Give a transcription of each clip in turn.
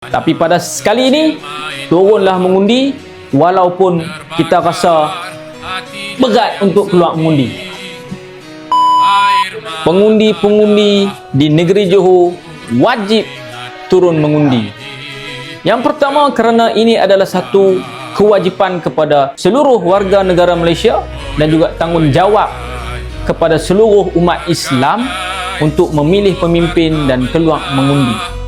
Tapi pada sekali ini, turunlah mengundi walaupun kita rasa berat untuk keluar mengundi. Pengundi-pengundi di negeri Johor wajib turun mengundi. Yang pertama, kerana ini adalah satu kewajipan kepada seluruh warga negara Malaysia dan juga tanggungjawab kepada seluruh umat Islam untuk memilih pemimpin dan keluar mengundi.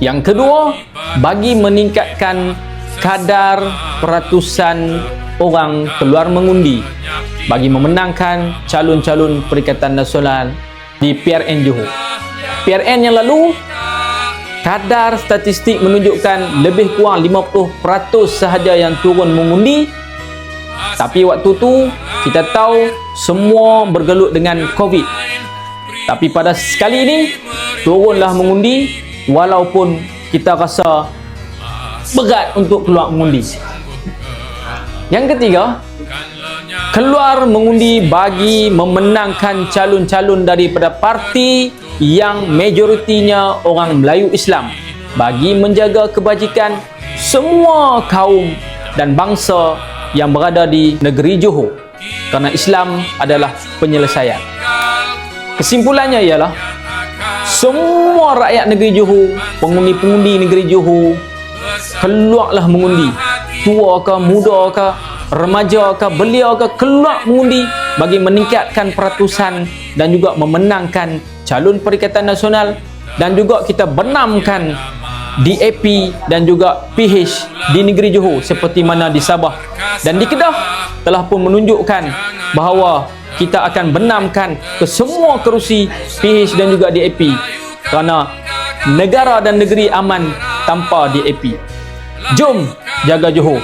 Yang kedua, bagi meningkatkan kadar peratusan orang keluar mengundi bagi memenangkan calon-calon Perikatan Nasional di PRN Johor. PRN yang lalu, kadar statistik menunjukkan lebih kurang 50% sahaja yang turun mengundi. Tapi waktu tu kita tahu semua bergelut dengan COVID. Tapi pada sekali ini, turunlah mengundi walaupun kita rasa berat untuk keluar mengundi. Yang ketiga, keluar mengundi bagi memenangkan calon-calon daripada parti yang majoritinya orang Melayu Islam, bagi menjaga kebajikan semua kaum dan bangsa yang berada di negeri Johor, kerana Islam adalah penyelesaian. Kesimpulannya ialah semua rakyat negeri Johor, pengundi-pengundi negeri Johor, keluarlah mengundi. Tua ke, muda ke, remaja ke, belia ke, keluar mengundi bagi meningkatkan peratusan dan juga memenangkan calon Perikatan Nasional, dan juga kita benamkan DAP dan juga PH di negeri Johor seperti mana di Sabah dan di Kedah telah pun menunjukkan bahawa kita akan benamkan ke semua kerusi PH dan juga DAP, kerana negara dan negeri aman tanpa DAP. Jom jaga Johor.